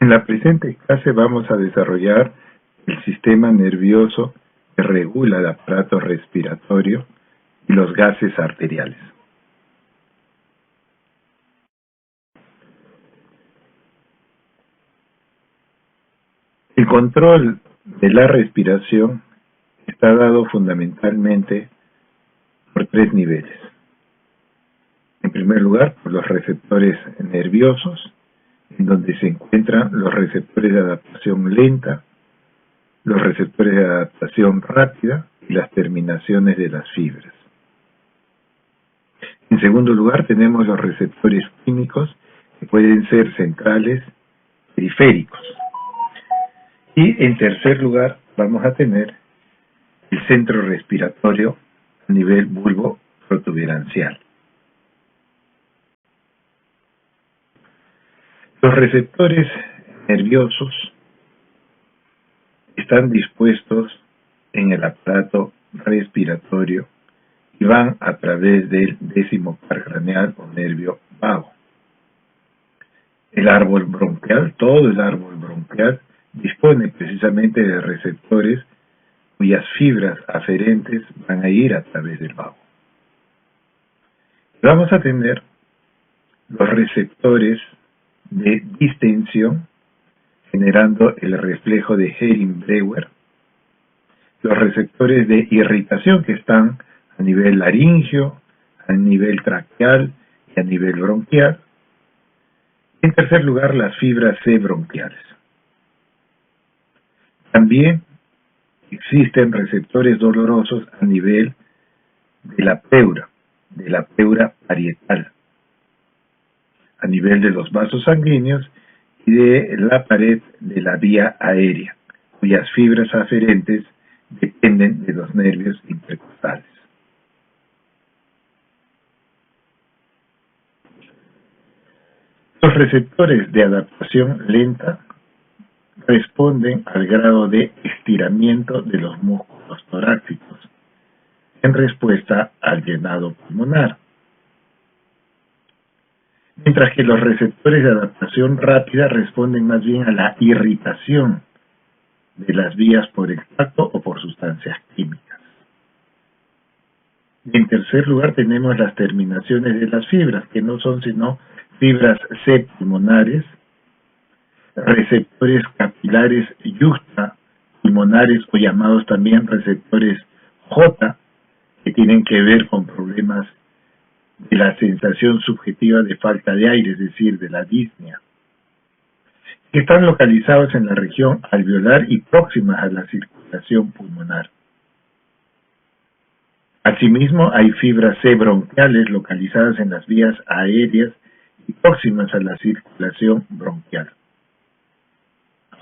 En la presente clase vamos a desarrollar el sistema nervioso que regula el aparato respiratorio y los gases arteriales. El control de la respiración está dado fundamentalmente por tres niveles. En primer lugar, por los receptores nerviosos, en donde se encuentran los receptores de adaptación lenta, los receptores de adaptación rápida y las terminaciones de las fibras. En segundo lugar, tenemos los receptores químicos, que pueden ser centrales, periféricos. Y en tercer lugar, vamos a tener el centro respiratorio a nivel bulbo-protuberancial. Los receptores nerviosos están dispuestos en el aparato respiratorio y van a través del décimo par craneal o nervio vago. El árbol bronquial, todo el árbol bronquial, dispone precisamente de receptores cuyas fibras aferentes van a ir a través del vago. Vamos a tener los receptores de distensión, generando el reflejo de Hering-Breuer, los receptores de irritación que están a nivel laringio, a nivel traqueal y a nivel bronquial. En tercer lugar, las fibras C bronquiales. También existen receptores dolorosos a nivel de la pleura parietal, a nivel de los vasos sanguíneos y de la pared de la vía aérea, cuyas fibras aferentes dependen de los nervios intercostales. Los receptores de adaptación lenta responden al grado de estiramiento de los músculos torácicos en respuesta al llenado pulmonar, mientras que los receptores de adaptación rápida responden más bien a la irritación de las vías por el tacto o por sustancias químicas. Y en tercer lugar tenemos las terminaciones de las fibras, que no son sino fibras C pulmonares, receptores capilares yuxta pulmonares o llamados también receptores J, que tienen que ver con problemas de la sensación subjetiva de falta de aire, es decir, de la disnea, que están localizados en la región alveolar y próximas a la circulación pulmonar. Asimismo, hay fibras C bronquiales localizadas en las vías aéreas y próximas a la circulación bronquial.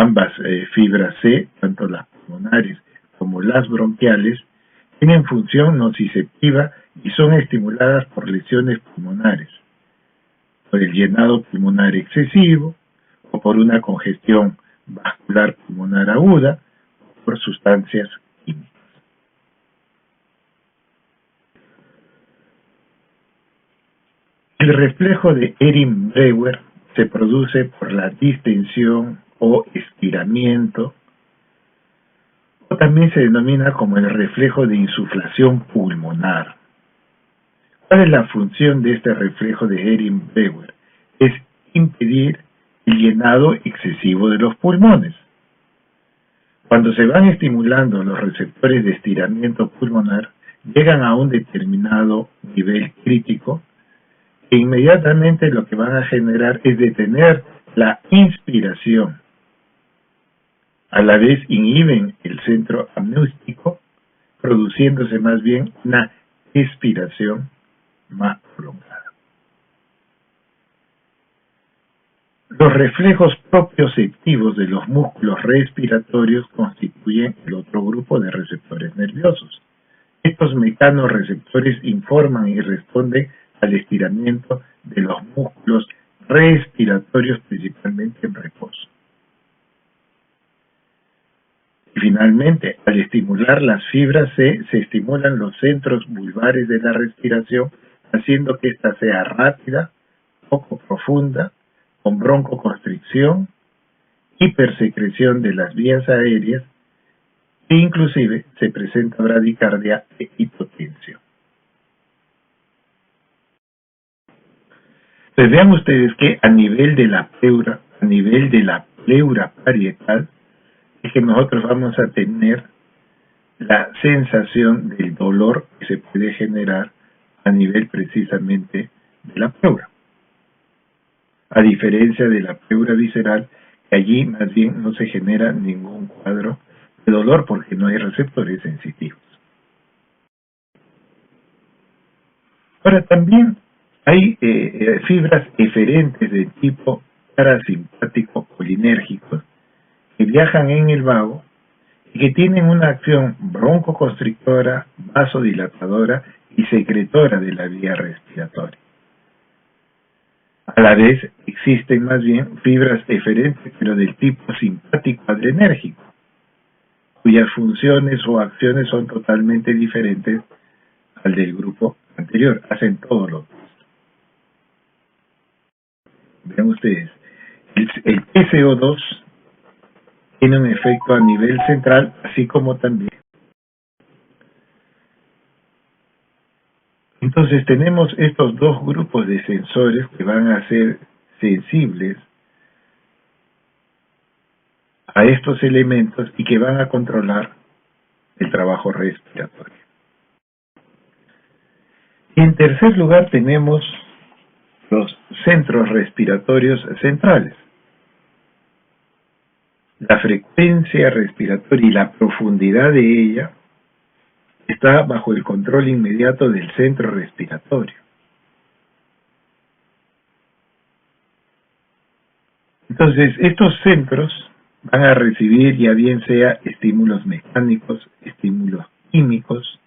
Ambas fibras C, tanto las pulmonares como las bronquiales, tienen función nociceptiva y son estimuladas por lesiones pulmonares, por el llenado pulmonar excesivo, o por una congestión vascular pulmonar aguda, o por sustancias químicas. El reflejo de Hering-Breuer se produce por la distensión o estiramiento, o también se denomina como el reflejo de insuflación pulmonar. ¿Cuál es la función de este reflejo de Hering-Breuer? Es impedir el llenado excesivo de los pulmones. Cuando se van estimulando los receptores de estiramiento pulmonar, llegan a un determinado nivel crítico e inmediatamente lo que van a generar es detener la inspiración. A la vez inhiben el centro amniótico, produciéndose más bien una expiración más prolongada. Los reflejos propioceptivos de los músculos respiratorios constituyen el otro grupo de receptores nerviosos. Estos mecanorreceptores informan y responden al estiramiento de los músculos respiratorios, principalmente en reposo. Y finalmente, al estimular las fibras C, se estimulan los centros vulvares de la respiración, haciendo que ésta sea rápida, poco profunda, con broncoconstricción hipersecreción de las vías aéreas e inclusive se presenta bradicardia e hipotensión. Pues vean ustedes que a nivel de la pleura parietal, es que nosotros vamos a tener la sensación del dolor que se puede generar a nivel precisamente de la pleura. A diferencia de la pleura visceral, que allí más bien no se genera ningún cuadro de dolor porque no hay receptores sensitivos. Ahora también hay fibras eferentes de tipo parasimpático colinérgico que viajan en el vago y que tienen una acción broncoconstrictora, vasodilatadora y secretora de la vía respiratoria. A la vez existen más bien fibras eferentes pero del tipo simpático adrenérgico, cuyas funciones o acciones son totalmente diferentes al del grupo anterior, hacen todo lo opuesto. Vean ustedes, el PCO2 tiene un efecto a nivel central, así como también. Entonces tenemos estos dos grupos de sensores que van a ser sensibles a estos elementos y que van a controlar el trabajo respiratorio. Y en tercer lugar tenemos los centros respiratorios centrales. La frecuencia respiratoria y la profundidad de ella está bajo el control inmediato del centro respiratorio. Entonces, estos centros van a recibir ya bien sea estímulos mecánicos, estímulos químicos,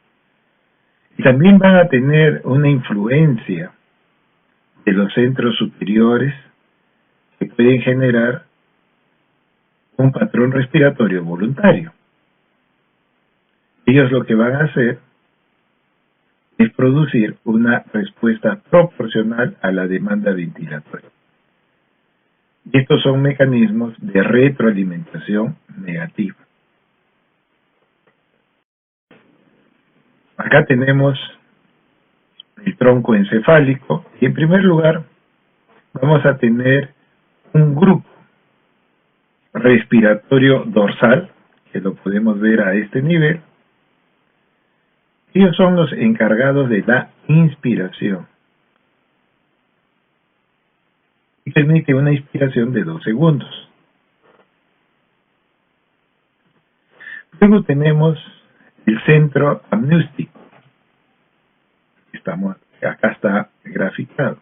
y también van a tener una influencia de los centros superiores que pueden generar un patrón respiratorio voluntario. Ellos lo que van a hacer es producir una respuesta proporcional a la demanda ventilatoria. Y estos son mecanismos de retroalimentación negativa. Acá tenemos el tronco encefálico y en primer lugar vamos a tener un grupo respiratorio dorsal, que lo podemos ver a este nivel. Ellos son los encargados de la inspiración y permite una inspiración de 2 segundos. Luego tenemos el centro amniótico. Acá está graficado.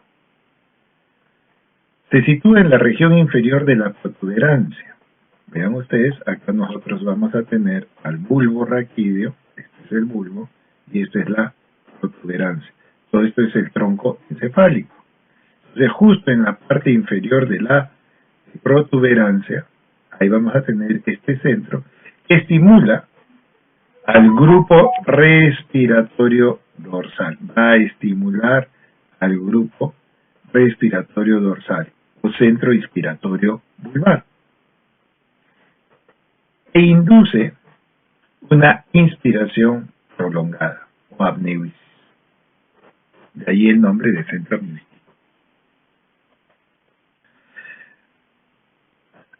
Se sitúa en la región inferior de la protuberancia. Vean ustedes, acá nosotros vamos a tener al bulbo raquídeo, este es el bulbo, y esta es la protuberancia. Todo esto es el tronco encefálico. Entonces, justo en la parte inferior de la protuberancia, ahí vamos a tener este centro que estimula al grupo respiratorio dorsal. Va a estimular al grupo respiratorio dorsal o centro inspiratorio vulvar e induce una inspiración prolongada o apneusis. De ahí el nombre de centro amniótico.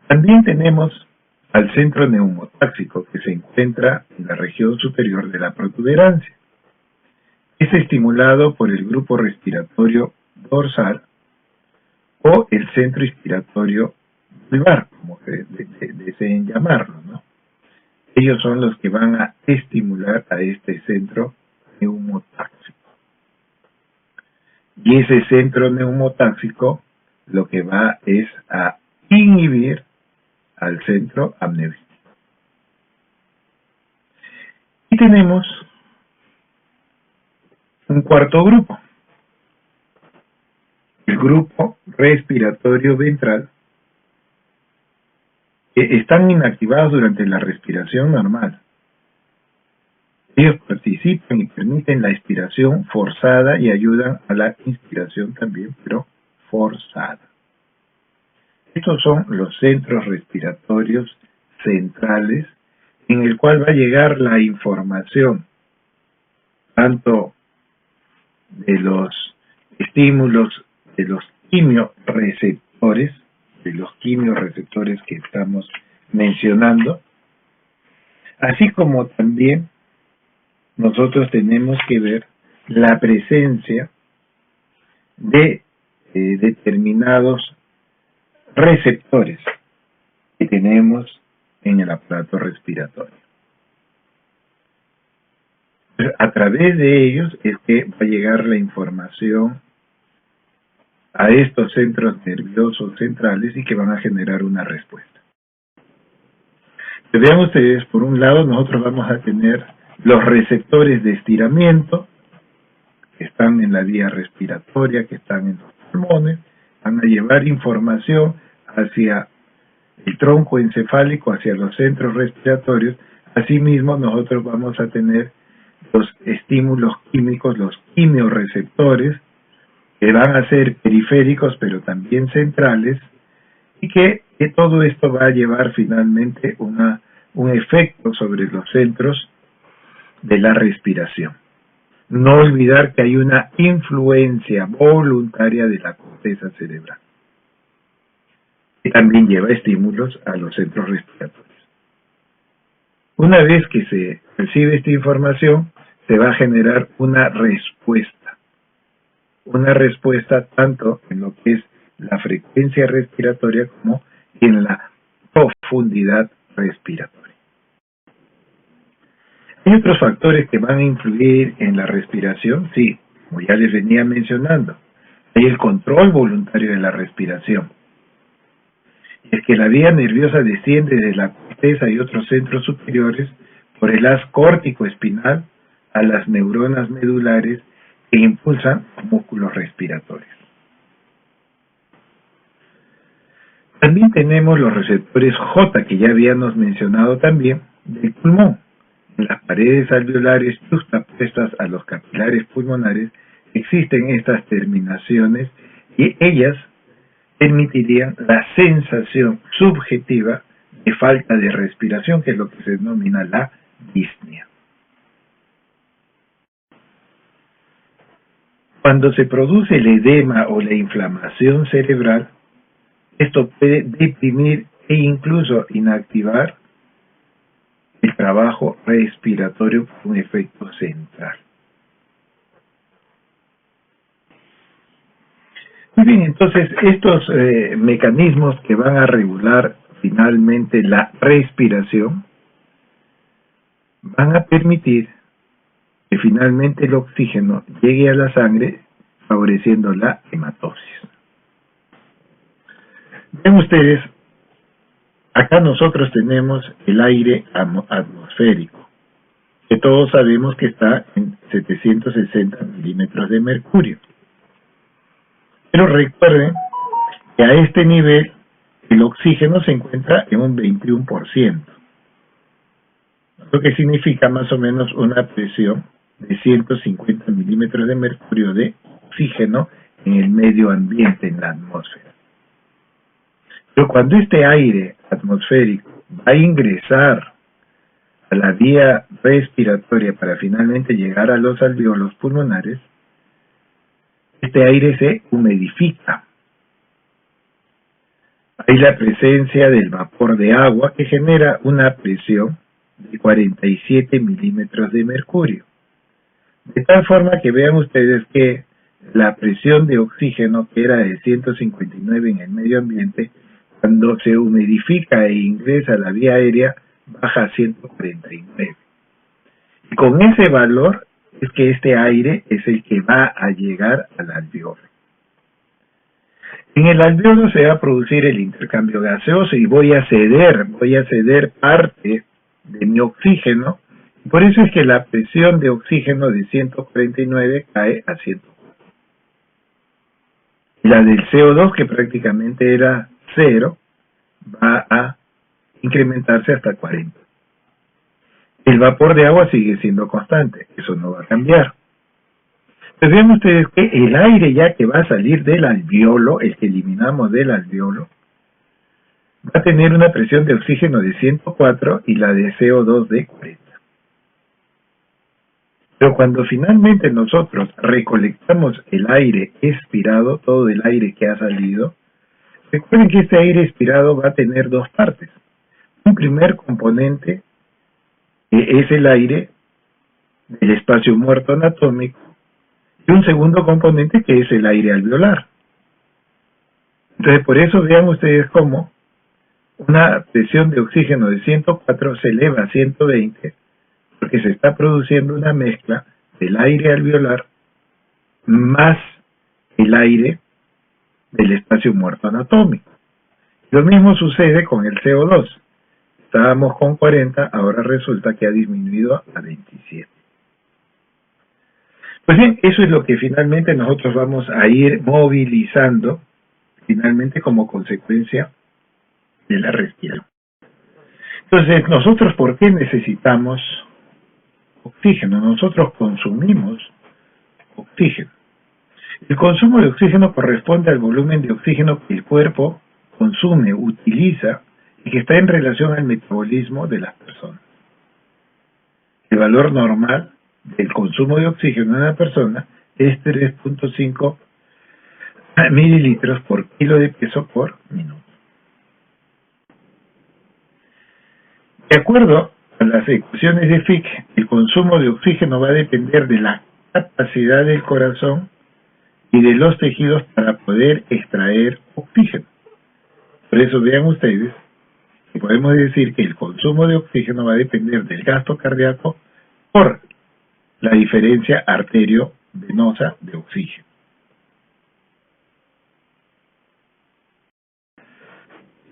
También tenemos al centro neumotáxico que se encuentra en la región superior de la protuberancia. Es estimulado por el grupo respiratorio dorsal o el centro inspiratorio vulvar, como deseen llamarlo, ¿no? Ellos son los que van a estimular a este centro neumotáxico. Y ese centro neumotáxico lo que va es a inhibir al centro amniótico. Y tenemos un cuarto grupo, el grupo respiratorio ventral, que están inactivados durante la respiración normal. Ellos participan y permiten la expiración forzada y ayudan a la inspiración también, pero forzada. Estos son los centros respiratorios centrales, en el cual va a llegar la información tanto de los estímulos, de los quimioreceptores, que estamos mencionando, así como también nosotros tenemos que ver la presencia de determinados receptores que tenemos en el aparato respiratorio. A través de ellos es que va a llegar la información a estos centros nerviosos centrales y que van a generar una respuesta. Vean ustedes, por un lado nosotros vamos a tener los receptores de estiramiento que están en la vía respiratoria, que están en los pulmones, van a llevar información hacia el tronco encefálico, hacia los centros respiratorios. Asimismo, nosotros vamos a tener los estímulos químicos, los quimioreceptores, que van a ser periféricos, pero también centrales, y que todo esto va a llevar finalmente un efecto sobre los centros de la respiración. No olvidar que hay una influencia voluntaria de la corteza cerebral, que también lleva estímulos a los centros respiratorios. Una vez que se recibe esta información, se va a generar una respuesta tanto en lo que es la frecuencia respiratoria como en la profundidad respiratoria. ¿Hay otros factores que van a influir en la respiración? Sí, como ya les venía mencionando. Hay el control voluntario de la respiración. Es que la vía nerviosa desciende de la corteza y otros centros superiores por el haz córtico-espinal a las neuronas medulares que impulsan músculos respiratorios. También tenemos los receptores J, que ya habíamos mencionado también, del pulmón. En las paredes alveolares justapuestas a los capilares pulmonares existen estas terminaciones y ellas permitirían la sensación subjetiva de falta de respiración, que es lo que se denomina la disnea. Cuando se produce el edema o la inflamación cerebral, esto puede deprimir e incluso inactivar el trabajo respiratorio por un efecto central. Muy bien, entonces estos mecanismos que van a regular finalmente la respiración van a permitir que finalmente el oxígeno llegue a la sangre, favoreciendo la hematosis. Ven ustedes, acá nosotros tenemos el aire atmosférico, que todos sabemos que está en 760 milímetros de mercurio. Pero recuerden que a este nivel el oxígeno se encuentra en un 21%, lo que significa más o menos una presión de 150 milímetros de mercurio de oxígeno en el medio ambiente, en la atmósfera. Pero cuando este aire atmosférico va a ingresar a la vía respiratoria para finalmente llegar a los alvéolos pulmonares, este aire se humidifica. Hay la presencia del vapor de agua que genera una presión de 47 milímetros de mercurio. De tal forma que vean ustedes que la presión de oxígeno, que era de 159 en el medio ambiente, cuando se humidifica e ingresa a la vía aérea, baja a 149. Y con ese valor es que este aire es el que va a llegar al alveolo. En el alveolo se va a producir el intercambio gaseoso y voy a ceder parte de mi oxígeno. Por eso es que la presión de oxígeno de 149 cae a 104. La del CO2, que prácticamente era 0, va a incrementarse hasta 40. El vapor de agua sigue siendo constante, eso no va a cambiar. Pues vean ustedes que el aire ya que va a salir del alveolo, el que eliminamos del alveolo, va a tener una presión de oxígeno de 104 y la de CO2 de 40. Pero cuando finalmente nosotros recolectamos el aire expirado, todo el aire que ha salido, recuerden que este aire expirado va a tener dos partes. Un primer componente es el aire del espacio muerto anatómico y un segundo componente que es el aire alveolar. Entonces, por eso vean ustedes cómo una presión de oxígeno de 104 se eleva a 120 porque se está produciendo una mezcla del aire alveolar más el aire del espacio muerto anatómico. Lo mismo sucede con el CO2. Estábamos con 40, ahora resulta que ha disminuido a 27. Pues bien, eso es lo que finalmente nosotros vamos a ir movilizando, finalmente como consecuencia de la respiración. Entonces, nosotros, ¿por qué necesitamos oxígeno? Nosotros consumimos oxígeno. El consumo de oxígeno corresponde al volumen de oxígeno que el cuerpo consume, utiliza y que está en relación al metabolismo de las personas. El valor normal del consumo de oxígeno en una persona es 3.5 mililitros por kilo de peso por minuto. De acuerdo a las ecuaciones de Fick, el consumo de oxígeno va a depender de la capacidad del corazón y de los tejidos para poder extraer oxígeno. Por eso vean ustedes que podemos decir que el consumo de oxígeno va a depender del gasto cardíaco por la diferencia arterio-venosa de oxígeno.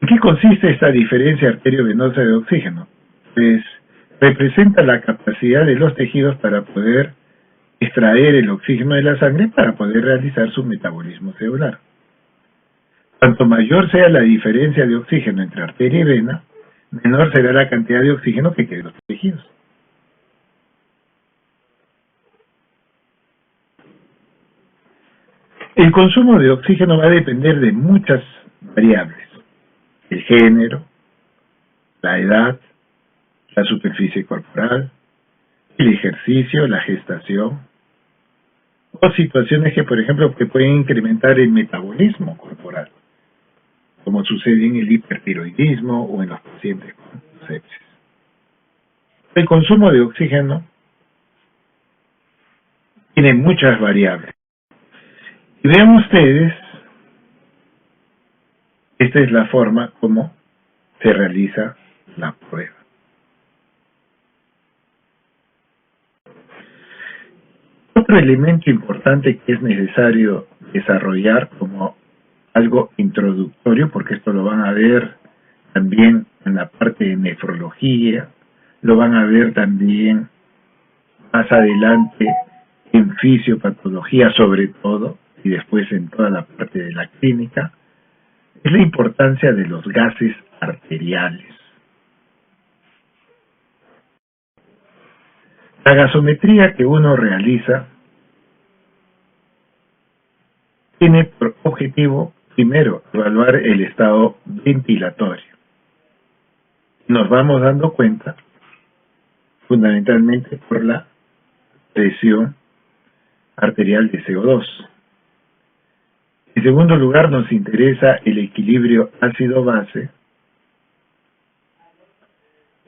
¿En qué consiste esta diferencia arterio-venosa de oxígeno? Pues representa la capacidad de los tejidos para poder extraer el oxígeno de la sangre para poder realizar su metabolismo celular. Cuanto mayor sea la diferencia de oxígeno entre arteria y vena, menor será la cantidad de oxígeno que queda en los tejidos. El consumo de oxígeno va a depender de muchas variables: el género, la edad, la superficie corporal, el ejercicio, la gestación, o situaciones que, por ejemplo, que pueden incrementar el metabolismo corporal, como sucede en el hipertiroidismo o en los pacientes con sepsis. El consumo de oxígeno tiene muchas variables. Y vean ustedes, esta es la forma como se realiza la prueba. Otro elemento importante que es necesario desarrollar como algo introductorio, porque esto lo van a ver también en la parte de nefrología, lo van a ver también más adelante en fisiopatología sobre todo, y después en toda la parte de la clínica, es la importancia de los gases arteriales. La gasometría que uno realiza tiene por objetivo, primero, evaluar el estado ventilatorio. Nos vamos dando cuenta, fundamentalmente por la presión arterial de CO2. En segundo lugar, nos interesa el equilibrio ácido-base,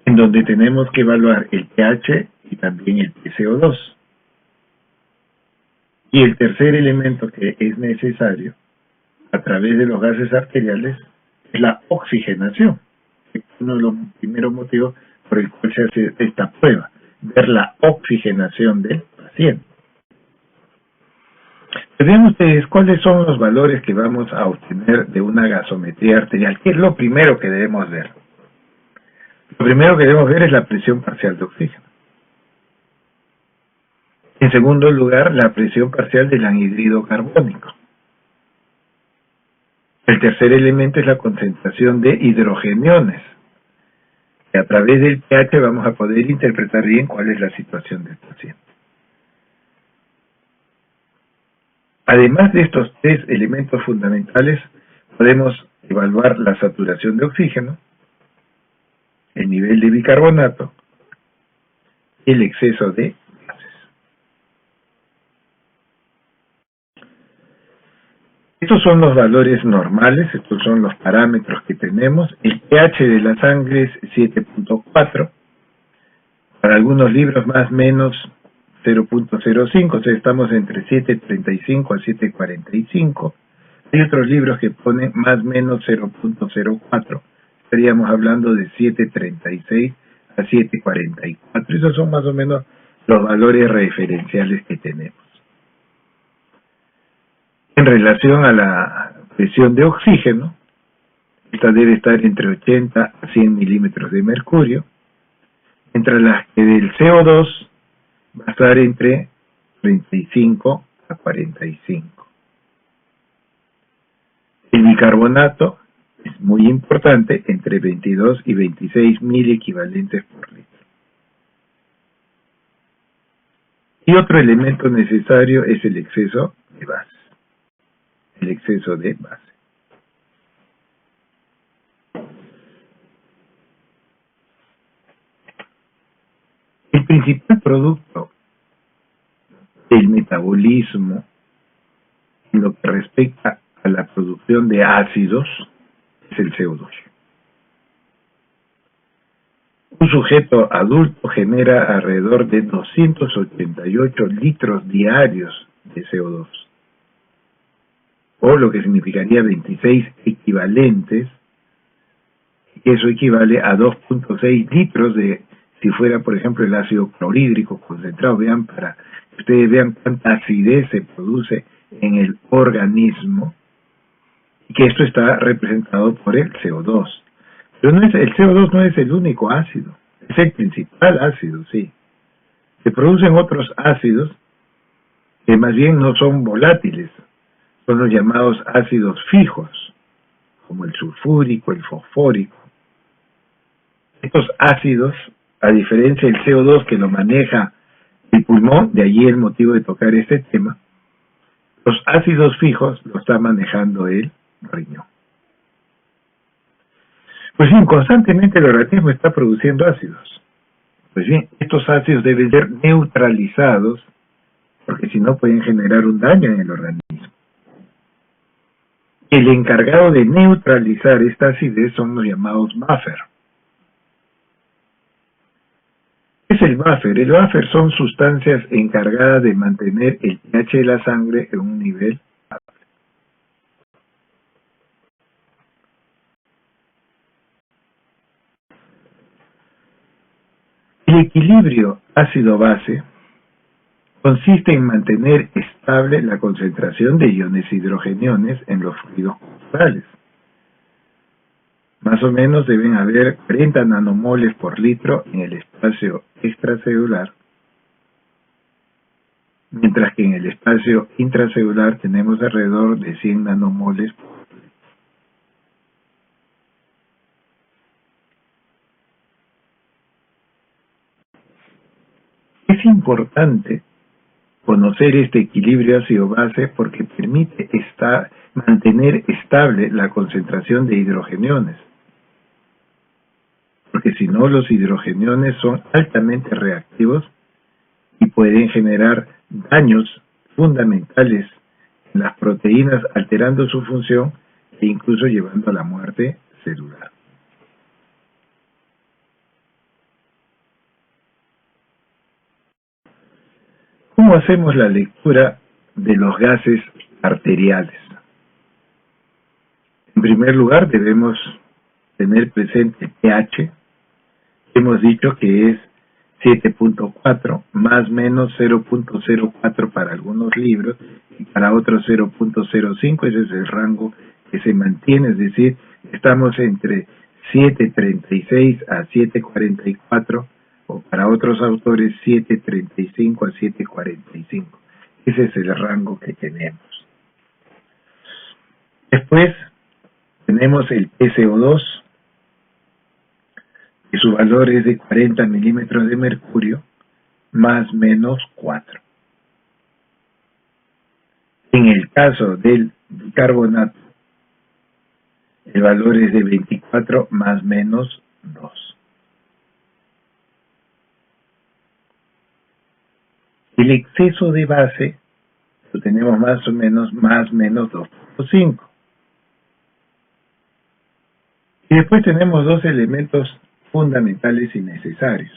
en donde tenemos que evaluar el pH y también el PCO2. Y el tercer elemento que es necesario a través de los gases arteriales es la oxigenación. Es uno de los primeros motivos por el cual se hace esta prueba, ver la oxigenación del paciente. Vean ustedes cuáles son los valores que vamos a obtener de una gasometría arterial. ¿Qué es lo primero que debemos ver? Lo primero que debemos ver es la presión parcial de oxígeno. En segundo lugar, la presión parcial del anhídrido carbónico. El tercer elemento es la concentración de hidrogeniones. Y a través del pH vamos a poder interpretar bien cuál es la situación del paciente. Además de estos tres elementos fundamentales, podemos evaluar la saturación de oxígeno, el nivel de bicarbonato y el exceso de gases. Estos son los valores normales, estos son los parámetros que tenemos. El pH de la sangre es 7.4. Para algunos libros más o menos 0.05, o sea, estamos entre 7.35 a 7.45. Hay otros libros que ponen más o menos 0.04. Estaríamos hablando de 7.36 a 7.44. Esos son más o menos los valores referenciales que tenemos. En relación a la presión de oxígeno, esta debe estar entre 80 a 100 milímetros de mercurio, mientras la que del CO2 va a estar entre 35 a 45. El bicarbonato es muy importante, entre 22 y 26 mil equivalentes por litro. Y otro elemento necesario es el exceso de base. El exceso de base. El principal producto del metabolismo en lo que respecta a la producción de ácidos es el CO2. Un sujeto adulto genera alrededor de 288 litros diarios de CO2, o lo que significaría 26 equivalentes. Eso equivale a 2.6 litros de, si fuera por ejemplo el ácido clorhídrico concentrado. Vean, para que ustedes vean cuánta acidez se produce en el organismo, y que esto está representado por el CO2. Pero el CO2 no es el único ácido, es el principal ácido, sí. Se producen otros ácidos que más bien no son volátiles, son los llamados ácidos fijos, como el sulfúrico, el fosfórico. Estos ácidos, a diferencia del CO2 que lo maneja el pulmón, de allí el motivo de tocar este tema, los ácidos fijos lo está manejando el riñón. Pues bien, constantemente el organismo está produciendo ácidos. Pues bien, estos ácidos deben ser neutralizados, porque si no pueden generar un daño en el organismo. El encargado de neutralizar esta acidez son los llamados buffer. ¿Qué es el buffer? El buffer son sustancias encargadas de mantener el pH de la sangre en un nivel estable. El equilibrio ácido-base consiste en mantener estable la concentración de iones hidrogeniones en los fluidos corporales. Más o menos deben haber 40 nanomoles por litro en el espacio extracelular, mientras que en el espacio intracelular tenemos alrededor de 100 nanomoles por litro. Es importante conocer este equilibrio ácido-base porque permite mantener estable la concentración de hidrogeniones. Porque si no, los hidrogeniones son altamente reactivos y pueden generar daños fundamentales en las proteínas, alterando su función e incluso llevando a la muerte celular. ¿Cómo hacemos la lectura de los gases arteriales? En primer lugar, debemos tener presente el pH. Hemos dicho que es 7.4, más o menos 0.04 para algunos libros y para otros 0.05. Ese es el rango que se mantiene, es decir, estamos entre 7.36 a 7.44, o para otros autores 7.35 a 7.45. Ese es el rango que tenemos. Después tenemos el PCO2, que su valor es de 40 milímetros de mercurio, más o menos 4. En el caso del bicarbonato, el valor es de 24 más menos 2. El exceso de base lo tenemos más o menos más menos 2.5. Y después tenemos dos elementos fundamentales y necesarios.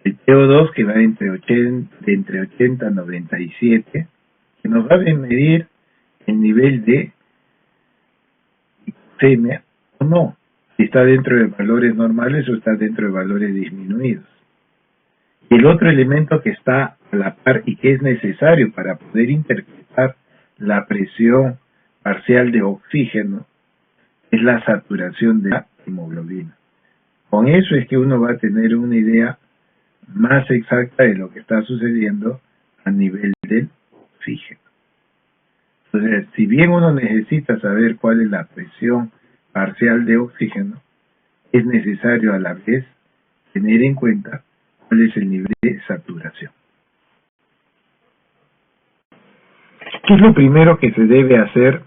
El PO2 que va entre 80 a 97, que nos va a medir el nivel de hipoxemia o no, si está dentro de valores normales o está dentro de valores disminuidos. Y el otro elemento que está a la par y que es necesario para poder interpretar la presión parcial de oxígeno es la saturación de la hemoglobina. Con eso es que uno va a tener una idea más exacta de lo que está sucediendo a nivel del oxígeno. Entonces, si bien uno necesita saber cuál es la presión parcial de oxígeno, es necesario a la vez tener en cuenta cuál es el nivel de saturación. ¿Qué es lo primero que se debe hacer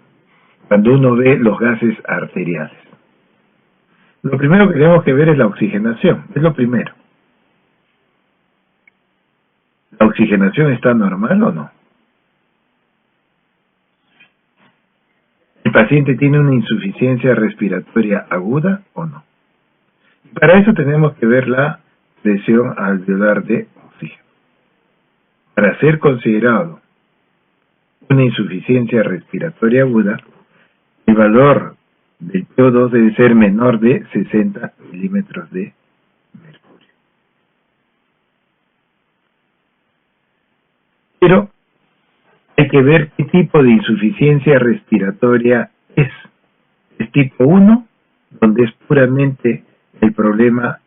cuando uno ve los gases arteriales? Lo primero que tenemos que ver es la oxigenación, es lo primero. ¿La oxigenación está normal o no? ¿El paciente tiene una insuficiencia respiratoria aguda o no? Para eso tenemos que ver la presión alveolar de oxígeno. Para ser considerado una insuficiencia respiratoria aguda, el valor del PO2 debe ser menor de 60 milímetros de mercurio. Pero hay que ver qué tipo de insuficiencia respiratoria es. ¿Es tipo 1, donde es puramente el problema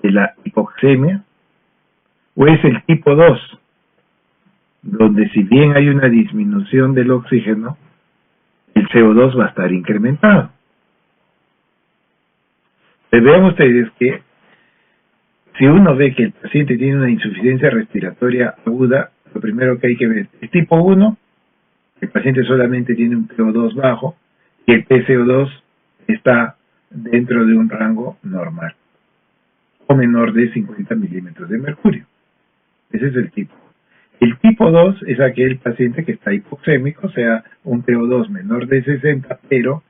de la hipoxemia? ¿O es el tipo 2, donde si bien hay una disminución del oxígeno, el CO2 va a estar incrementado? Vean ustedes que si uno ve que el paciente tiene una insuficiencia respiratoria aguda, lo primero que hay que ver es tipo 1, el paciente solamente tiene un PO2 bajo y el PCO2 está dentro de un rango normal o menor de 50 milímetros de mercurio. Ese es el tipo. El tipo 2 es aquel paciente que está hipoxémico, o sea, un PO2 menor de 60, pero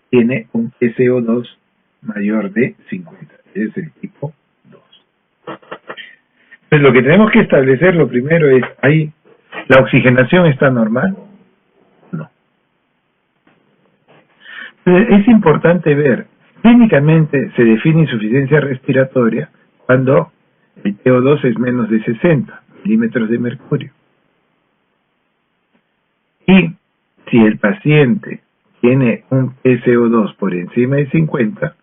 tiene un PCO2 mayor de 50. Ese es el tipo 2. Pues lo que tenemos que establecer lo primero es, ¿ahí la oxigenación está normal? No. Es importante ver, clínicamente se define insuficiencia respiratoria cuando el PO2 es menos de 60 milímetros de mercurio. Y si el paciente tiene un PCO2 por encima de 50,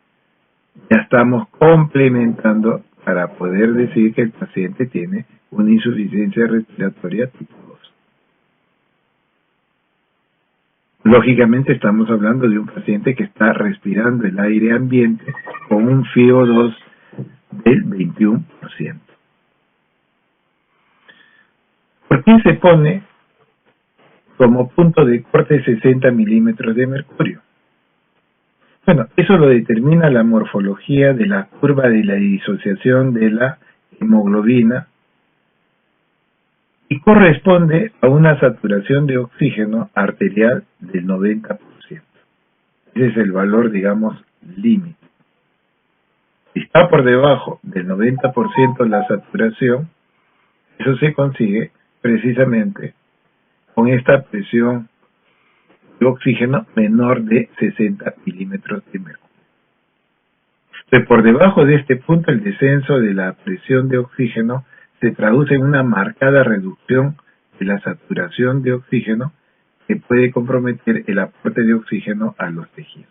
ya estamos complementando para poder decir que el paciente tiene una insuficiencia respiratoria tipo 2. Lógicamente estamos hablando de un paciente que está respirando el aire ambiente con un FiO2 del 21%. ¿Por qué se pone como punto de corte 60 milímetros de mercurio? Bueno, eso lo determina la morfología de la curva de la disociación de la hemoglobina y corresponde a una saturación de oxígeno arterial del 90%. Ese es el valor, digamos, límite. Si está por debajo del 90% la saturación, eso se consigue precisamente con esta presión de oxígeno menor de 60 milímetros de mercurio. Entonces, por debajo de este punto, el descenso de la presión de oxígeno se traduce en una marcada reducción de la saturación de oxígeno que puede comprometer el aporte de oxígeno a los tejidos.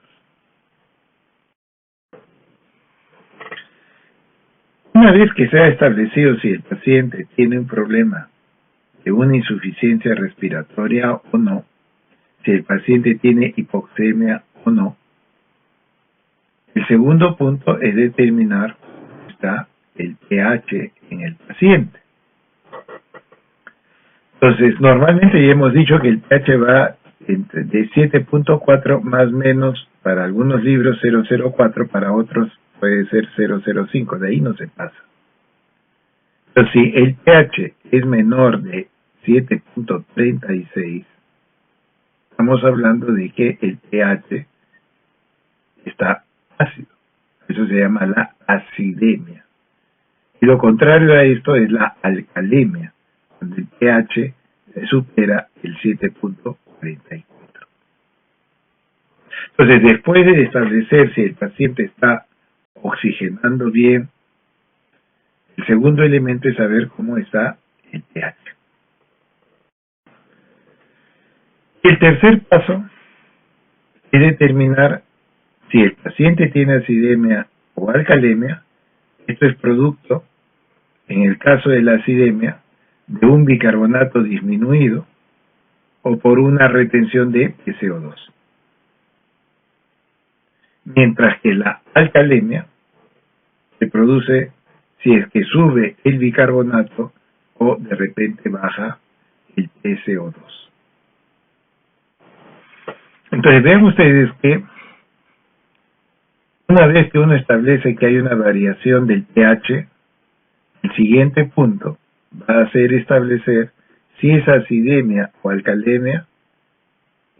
Una vez que se ha establecido si el paciente tiene un problema de una insuficiencia respiratoria o no, si el paciente tiene hipoxemia o no, el segundo punto es determinar cómo está el pH en el paciente. Entonces, normalmente ya hemos dicho que el pH va de 7.4 más o menos para algunos libros 0.04, para otros puede ser 0.05, de ahí no se pasa. Pero si el pH es menor de 7.36, estamos hablando de que el pH está ácido. Eso se llama la acidemia. Y lo contrario a esto es la alcalemia, cuando el pH supera el 7.44. Entonces, después de establecer si el paciente está oxigenando bien, el segundo elemento es saber cómo está el pH. El tercer paso es determinar si el paciente tiene acidemia o alcalemia. Esto es producto, en el caso de la acidemia, de un bicarbonato disminuido o por una retención de PCO2. Mientras que la alcalemia se produce si es que sube el bicarbonato o de repente baja el PCO2. Entonces vean ustedes que una vez que uno establece que hay una variación del pH, el siguiente punto va a ser establecer si esa acidemia o alcalemia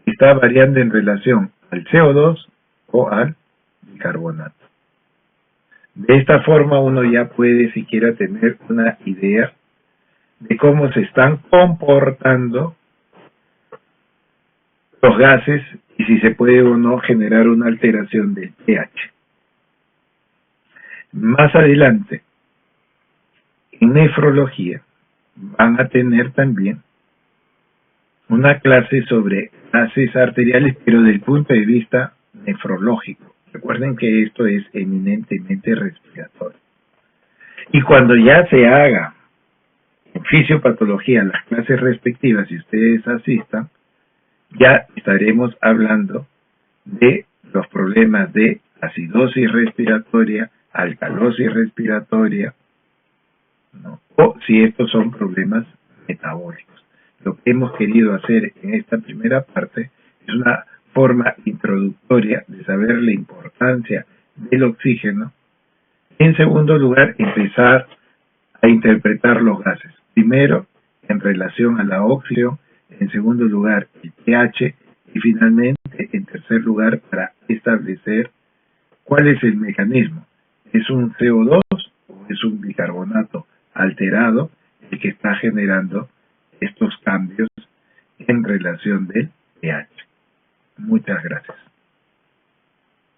está variando en relación al CO2 o al bicarbonato. De esta forma uno ya puede siquiera tener una idea de cómo se están comportando los gases y si se puede o no generar una alteración del pH. Más adelante, en nefrología, van a tener también una clase sobre gases arteriales, pero del punto de vista nefrológico. Recuerden que esto es eminentemente respiratorio. Y cuando ya se haga en fisiopatología las clases respectivas y ustedes asistan, ya estaremos hablando de los problemas de acidosis respiratoria, alcalosis respiratoria, ¿no? O si estos son problemas metabólicos. Lo que hemos querido hacer en esta primera parte es una forma introductoria de saber la importancia del oxígeno. En segundo lugar, empezar a interpretar los gases. Primero, en relación a la oxígeno. En segundo lugar, el pH. Y finalmente, en tercer lugar, para establecer cuál es el mecanismo. ¿Es un CO2 o es un bicarbonato alterado el que está generando estos cambios en relación del pH? Muchas gracias.